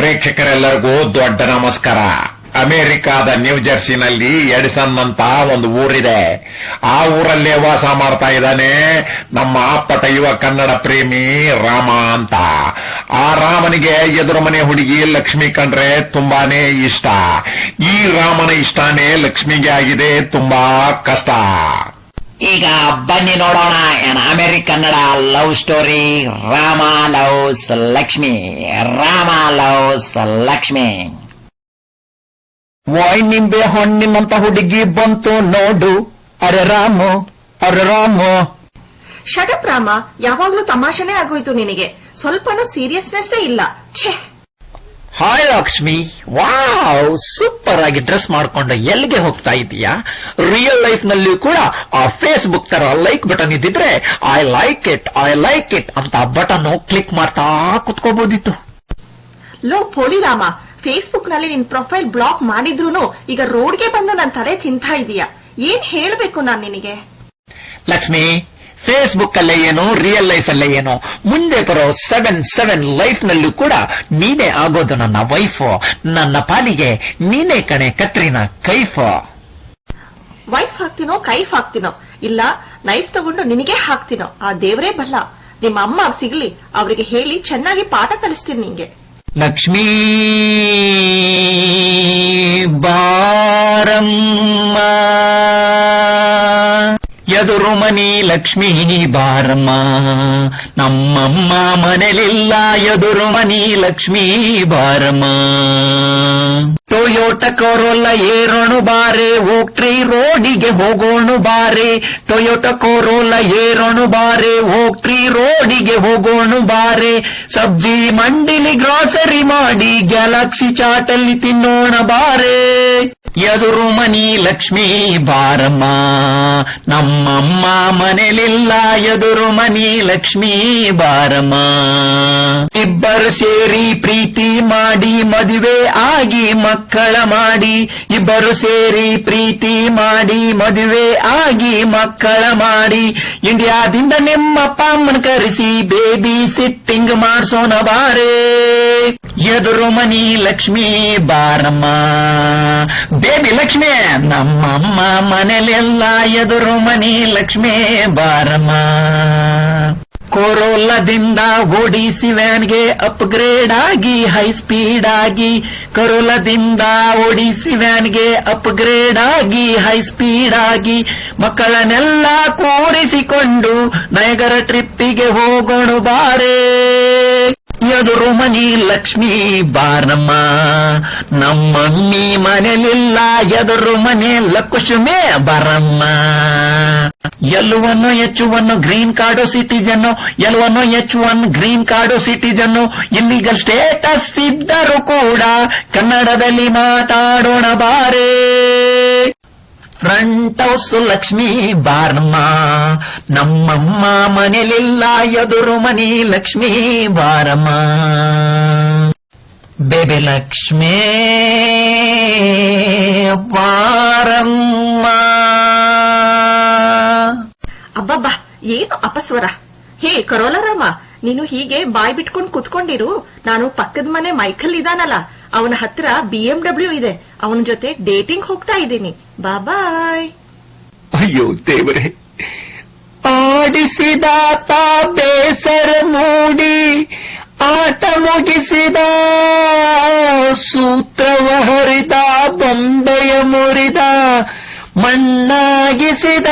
ಪ್ರೇಕ್ಷಕರೆಲ್ಲರಿಗೂ ದೊಡ್ಡ ನಮಸ್ಕಾರ. ಅಮೆರಿಕಾದ ನ್ಯೂ ಜೆರ್ಸಿನಲ್ಲಿ ಎಡಿಸನ್ ಅಂತ ಒಂದು ಊರಿದೆ. ಆ ಊರಲ್ಲೇ ವಾಸ ಮಾಡ್ತಾ ಇದ್ದಾನೆ ನಮ್ಮ ಅಪ್ಪಟ ಯುವ ಕನ್ನಡ ಪ್ರೇಮಿ ರಾಮ ಅಂತ. ಆ ರಾಮನಿಗೆ ಎದುರು ಮನೆ ಹುಡುಗಿ ಲಕ್ಷ್ಮಿ ಕಂಡ್ರೆ ತುಂಬಾನೇ ಇಷ್ಟ. ಈ ರಾಮನ ಇಷ್ಟಾನೇ ಲಕ್ಷ್ಮಿಗೆ ಆಗಿದೆ ತುಂಬಾ ಕಷ್ಟ. ಈಗ ಬನ್ನಿ ನೋಡೋಣ America Kannada love story. Rama loves Lakshmi. Rama loves Lakshmi. Y ನಿಂಬೆ ಹಣ್ಣಿನಂತ ಹುಡುಗಿ ಬಂತು ನೋಡು. ಅರೆ ರಾಮು, ಅರೆ ರಾಮು. ಶಟಪ್ ರಾಮ, ಯಾವಾಗ್ಲೂ ತಮಾಷೆನೇ ಆಗೋಯ್ತು ನಿನಗೆ. ಸ್ವಲ್ಪನೂ ಸೀರಿಯಸ್ನೆಸ್ಸೇ ಇಲ್ಲ. ಛೇ. ಹಾಯ್ ಲಕ್ಷ್ಮಿ, ವಾವ್, ಸೂಪರ್ ಆಗಿ ಡ್ರೆಸ್ ಮಾಡ್ಕೊಂಡು ಎಲ್ಲಿಗೆ ಹೋಗ್ತಾ ಇದೀಯಾ? ರಿಯಲ್ ಲೈಫ್ ನಲ್ಲಿ ಕೂಡ ಆ ಫೇಸ್ಬುಕ್ ತರ ಲೈಕ್ ಬಟನ್ ಇದ್ದಿದ್ರೆ ಐ ಲೈಕ್ ಇಟ್ ಅಂತ ಬಟನ್ ಕ್ಲಿಕ್ ಮಾಡ್ತಾ ಕುತ್ಕೋಬಹುದಿತ್ತು. ಲೋ ಪೋಲಿ ರಾಮ, ಫೇಸ್ಬುಕ್ ನಲ್ಲಿ ನಿನ್ ಪ್ರೊಫೈಲ್ ಬ್ಲಾಕ್ ಮಾಡಿದ್ರೂನು ಈಗ ರೋಡ್ಗೆ ಬಂದು ನನ್ ತಲೆ ತಿಂತಾ ಇದೀಯಾ. ಏನ್ ಹೇಳ್ಬೇಕು ನಾನ್ ನಿನಗೆ? ಲಕ್ಷ್ಮಿ, ಫೇಸ್ಬುಕ್ ಅಲ್ಲೇ ಏನು, ರಿಯಲ್ ಲೈಫ್ ಅಲ್ಲೇ ಏನು, ಮುಂದೆ ಬರೋ 7 ಲೈಫ್ ನಲ್ಲೂ ಕೂಡ ನೀನೇ ಆಗೋದು ನನ್ನ ವೈಫ್. ನನ್ನ ಪಾಲಿಗೆ ನೀನೇ ಕಣೆ ಕತ್ರಿನಾ ಕೈಫ್. ವೈಫ್ ಹಾಕ್ತೀನೋ ಕೈಫ್ ಹಾಕ್ತೀನೋ, ಇಲ್ಲ ನೈಫ್ ತಗೊಂಡು ನಿನಗೆ ಹಾಕ್ತೀನೋ, ಆ ದೇವರೇ ಬಲ್ಲ. ನಿಮ್ಮ ಅಮ್ಮ ಸಿಗ್ಲಿ, ಅವರಿಗೆ ಹೇಳಿ ಚೆನ್ನಾಗಿ ಪಾಠ ಕಲಿಸ್ತೀನಿ ನಿಂಗೆ. ಲಕ್ಷ್ಮೀ ಬಾರಮ್ಮ, ಎದುರು ಮನಿ ಲಕ್ಷ್ಮೀ ಬಾರಮ್ಮ. ನಮ್ಮಮ್ಮ ಮನೆಲಿಲ್ಲ, ಎದುರು ಮನಿ ಲಕ್ಷ್ಮೀ ಬಾರಮ್ಮ. ಟೊಯೋಟ ಕೊರೋಲ ಏರೋಣು ಬಾರೆ, ಓಕ್ಟ್ರಿ ರೋಡಿಗೆ ಹೋಗೋಣು ಬಾರೆ. ಟೊಯೋಟ ಕೊರೋಲ ಏರೋಣು ಬಾರೆ, ಓಕ್ಟ್ರಿ ರೋಡಿಗೆ ಹೋಗೋಣು ಬಾರೆ. ಸಬ್ಜಿ ಮಂಡಿಲಿ ಗ್ರಾಸರಿ ಮಾಡಿ ಗ್ಯಾಲಕ್ಸಿ ಚಾಟಲ್ಲಿ ತಿನ್ನೋಣ ಬಾರೆ. ಎದುರು ಮನಿ ಲಕ್ಷ್ಮೀ ಬಾರಮ್ಮ. ನಮ್ಮಮ್ಮ ಮನೆಲಿಲ್ಲ, ಎದುರು ಮನಿ ಲಕ್ಷ್ಮೀ ಬಾರಮ್ಮ. ಇಬ್ಬರು ಸೇರಿ ಪ್ರೀತಿ ಮಾಡಿ ಮದುವೆ ಆಗಿ ಮಕ್ಕಳ ಮಾಡಿ. ಇಬ್ಬರು ಸೇರಿ ಪ್ರೀತಿ ಮಾಡಿ ಮದುವೆ ಆಗಿ ಮಕ್ಕಳ ಮಾಡಿ. ಇಂಡಿಯಾದಿಂದ ನಿಮ್ಮಪ್ಪ ಅಮ್ಮನ ಕರೆಸಿ ಬೇಬಿ ಸಿಟ್ಟಿಂಗ್ ಮಾಡ್ಸೋಣ ಬಾರೆ. ಎದುರು ಮನಿ ಲಕ್ಷ್ಮೀ ಬಾರಮ್ಮ. ಬೇಬಿ ಲಕ್ಷ್ಮಿ, ನಮ್ಮಮ್ಮ ಮನೆಲೆಲ್ಲ, ಎದುರು ಮನಿ ಲಕ್ಷ್ಮೀ ಬಾರಮ್ಮ. ಕೊರೋಲಾದಿಂದ ಓಡಿಸಿ ವ್ಯಾನ್ಗೆ ಅಪ್ಗ್ರೇಡ್ ಆಗಿ ಹೈ ಸ್ಪೀಡ್ ಆಗಿ. ಕೊರೋಲಾದಿಂದ ಓಡಿಸಿ ವ್ಯಾನ್ಗೆ ಅಪ್ಗ್ರೇಡ್ ಆಗಿ ಹೈ ಸ್ಪೀಡ್ ಆಗಿ. ಮಕ್ಕಳನ್ನೆಲ್ಲ ಕೂರಿಸಿಕೊಂಡು ನಯಗರ ಟ್ರಿಪ್ಪಿಗೆ ಹೋಗೋಣ ಬಾರೆ. ಎದುರು ಮನಿ ಲಕ್ಷ್ಮೀ ಬಾರಮ್ಮ. ನಮ್ಮಮ್ಮಿ ಮನೆಲಿಲ್ಲ, ಎದುರು ಮನೆ ಲಕ್ಷ್ಮೇ ಬಾರಮ್ಮ. L1 H1 green card citizen, L1 H1 green card citizen. Illegal status ಇದ್ದರೂ ಕೂಡ ಕನ್ನಡದಲ್ಲಿ ಮಾತಾಡೋಣ ಬಾರೆ. ಫ್ರಂಟ್ ಹೌಸ್ ಲಕ್ಷ್ಮೀ ಬಾರಮ್ಮ. ನಮ್ಮಮ್ಮ ಮನೆಲಿಲ್ಲ, ಎದುರು ಮನಿ ಲಕ್ಷ್ಮೀ ಬಾರಮ್ಮ. ಬೇಬಿ ಲಕ್ಷ್ಮೀ ಬಾರಮ್ಮ. ಅಬ್ಬಬ್ಬಾ, ಏನು ಅಪಸ್ವರ. ಹೇ ಕರೋಲರಾಮ, ನೀನು ಹೀಗೆ ಬಾಯ್ ಬಿಟ್ಕೊಂಡು ಕುತ್ಕೊಂಡಿರು. ನಾನು ಪಕ್ಕದ ಮನೆ ಮೈಕಲ್ ಇದಾನಲ್ಲ, ಅವನ ಹತ್ರ BMW ಇದೆ. ಅವನ ಜೊತೆ ಡೇಟಿಂಗ್ ಹೋಗ್ತಾ ಇದ್ದೀನಿ. ಬಾಯ್. ಅಯ್ಯೋ ದೇವರೇ, ಆಡಿಸಿದಾತ ಬೇಸರ ಮೂಡಿ ಆಟ ಮುಗಿಸಿದ. ಸೂತ್ರವ ಹರಿದ, ಬೊಂಬೆಯ ಮುರಿದ, ಮಣ್ಣಾಗಿಸಿದ.